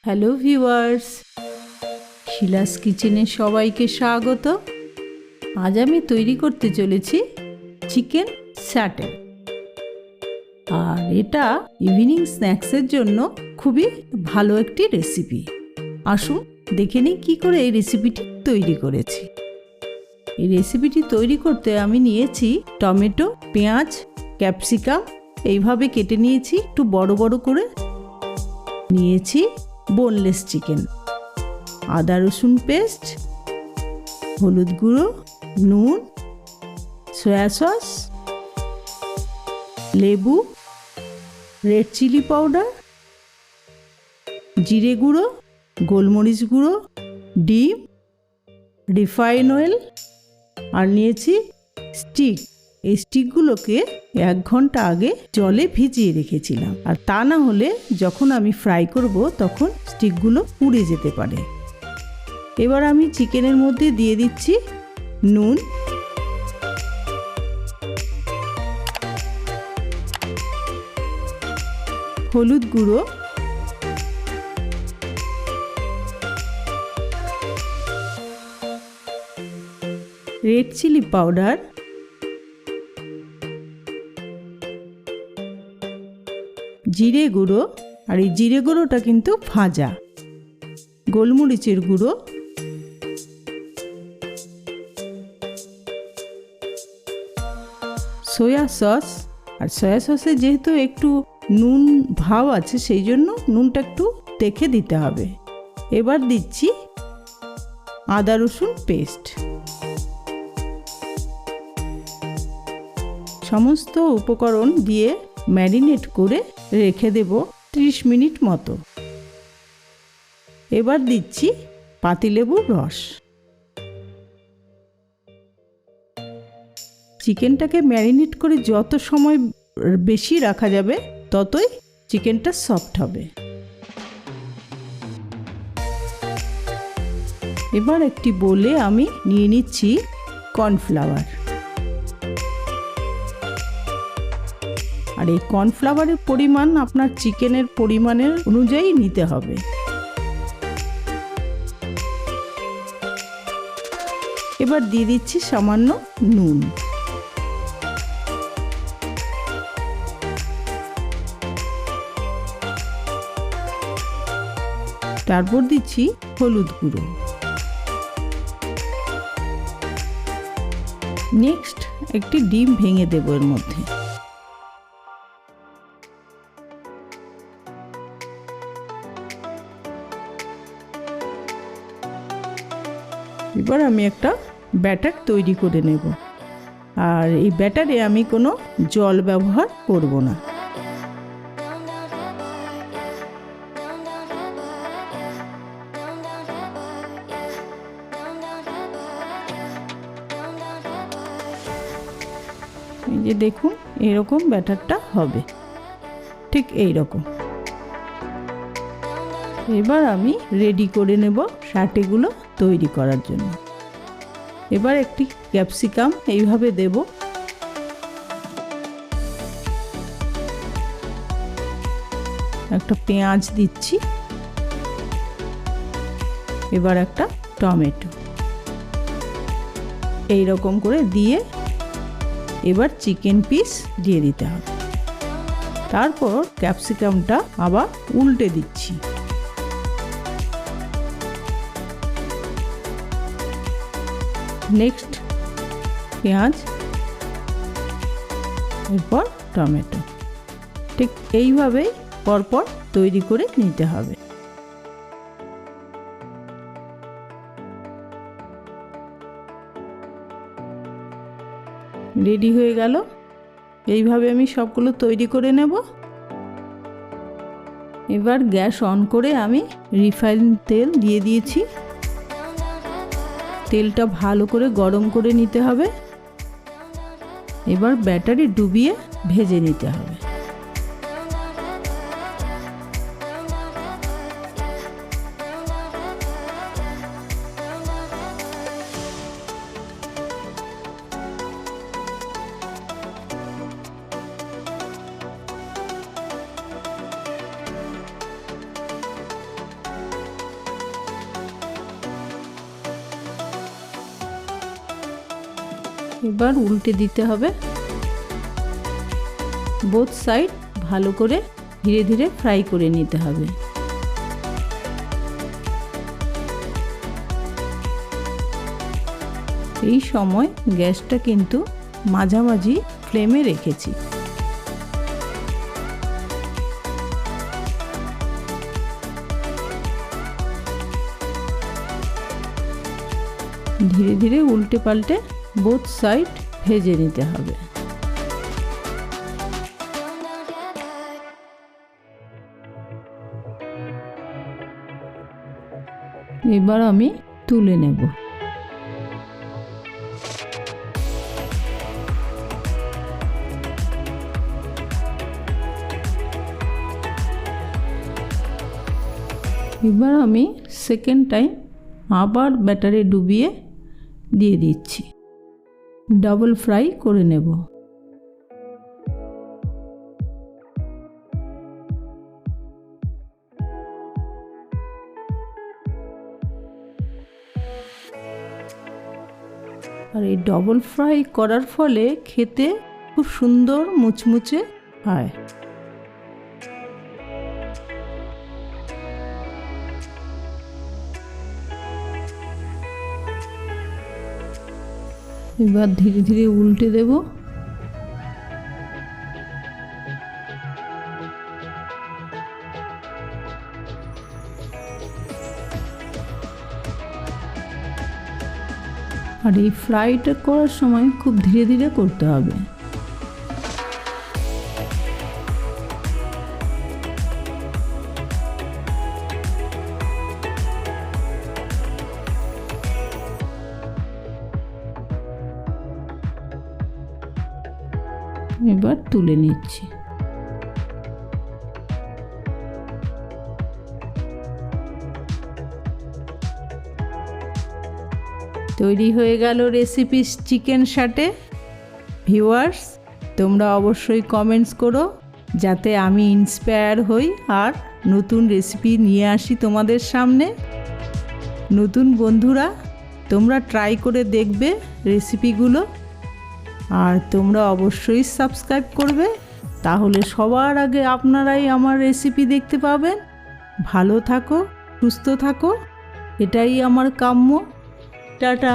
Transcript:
Hello viewers, Shila's কিচেনে সবাইকে স্বাগত। আজ আমি তৈরি করতে চলেছি চিকেন স্যাটেল, আর এটা ইভিনিং স্ন্যাক্সের জন্য খুবই ভালো একটি রেসিপি। আসুন দেখে নিই কী করে এই রেসিপিটি তৈরি করেছি। এই রেসিপিটি তৈরি করতে আমি নিয়েছি টমেটো, পেঁয়াজ, ক্যাপসিকাম এইভাবে কেটে নিয়েছি একটু বড় বড় করে। নিয়েছি বোনলেস চিকেন, আদা রসুন পেস্ট, হলুদ গুঁড়ো, নুন, সয়া সস, লেবু, রেড চিলি পাউডার, জিরে গুঁড়ো, গোলমরিচ গুঁড়ো, ডিম, রিফাইন অয়েল, আর নিয়েছি স্টিক। এই স্টিকগুলোকে 1 ঘন্টা আগে জলে ভিজিয়ে রেখেছিলাম, আর তা না হলে যখন আমি ফ্রাই করব তখন স্টিকগুলো পুড়ে যেতে পারে। এবার আমি চিকেনের মধ্যে দিয়ে দিচ্ছি নুন, হলুদ গুঁড়ো, রেড চিলি পাউডার, জিরে গুঁড়ো, আর এই জিরে গুঁড়োটা কিন্তু ভাজা, গোলমরিচের গুঁড়ো, সয়া সস। আর সয়া সসে যেহেতু একটু নুন ভাব আছে সেই জন্য নুনটা একটু দেখে দিতে হবে। এবার দিচ্ছি আদা রসুন পেস্ট। সমস্ত উপকরণ দিয়ে ম্যারিনেট করে রেখে দেব 30 মিনিট মতো। এবার দিচ্ছি পাতিলেবুর রস। চিকেনটাকে ম্যারিনেট করে যত সময় বেশি রাখা যাবে ততই চিকেনটা সফট হবে। এবার একটি বোলে আমি নিয়ে নিচ্ছি কর্নফ্লাওয়ার, আর এই কর্নফ্লাওয়ারের পরিমাণ আপনার চিকেনের পরিমাণের অনুযায়ী নিতে হবে। এবার দিয়ে দিচ্ছি সামান্য নুন। তারপর দিচ্ছি হলুদ গুঁড়ো। নেক্সট একটি ডিম ভেঙে দেব এর মধ্যে। এবার আমি একটা ব্যাটার তৈরি করে নেব, আর এই ব্যাটারে আমি কোনো জল ব্যবহার করব না। এই যে দেখুন এরকম ব্যাটারটা হবে, ঠিক এই রকম। এবার আমি রেডি করে নেব স্যাটেগুলো তৈরি করার জন্য। এবার একটি ক্যাপসিকাম এইভাবে দেব, একটা পেঁয়াজ দিচ্ছি, এবার একটা টমেটো, এই রকম করে দিয়ে এবার চিকেন পিস দিয়ে দিতে হবে। তারপর ক্যাপসিকামটা আবার উল্টে দিচ্ছি। নেক্সট পেঁয়াজ, এরপর টমেটো, ঠিক এইভাবেই পরপর তৈরি করে নিতে হবে। রেডি হয়ে গেল। এইভাবে আমি সবগুলো তৈরি করে নেব। এবার গ্যাস অন করে আমি রিফাইন তেল দিয়ে দিয়েছি। তেলটা ভালো করে গরম করে নিতে হবে। এবার ব্যাটারে ডুবিয়ে ভেজে নিতে হবে। এবার উল্টে দিতে হবে। বোথ সাইড ভালো করে ধীরে ধীরে ফ্রাই করে নিতে হবে। এই সময় গ্যাসটা কিন্তু মাঝামাঝি ফ্লেমে রেখেছি। ধীরে ধীরে উল্টে পাল্টে বোথ সাইড ভেজে নিতে হবে। এবার আমি তুলে নেব। এবার আমি সেকেন্ড টাইম আবার ব্যাটারে ডুবিয়ে দিয়ে দিচ্ছি। ডাবল ফ্রাই করে নেব। আর এই ডবল ফ্রাই করার ফলে খেতে খুব সুন্দর মুচমুচে হয়। এবার ধীরে ধীরে উল্টে দেব। আর এই ফ্রাইটা করার সময় খুব ধীরে ধীরে করতে হবে। এবার তুলে নিচ্ছি। তৈরি হয়ে গেল রেসিপি চিকেন স্যাটে। ভিউয়ার্স, তোমরা অবশ্যই কমেন্টস করো যাতে আমি ইন্সপায়ার হই আর নতুন রেসিপি নিয়ে আসি তোমাদের সামনে। নতুন বন্ধুরা, তোমরা ট্রাই করে দেখবে রেসিপিগুলো, আর তোমরা অবশ্যই সাবস্ক্রাইব করবে, তাহলে সবার আগে আপনারাই আমার রেসিপি দেখতে পাবেন। ভালো থাকো, সুস্থ থাকো, এটাই আমার কাম্য। টাটা।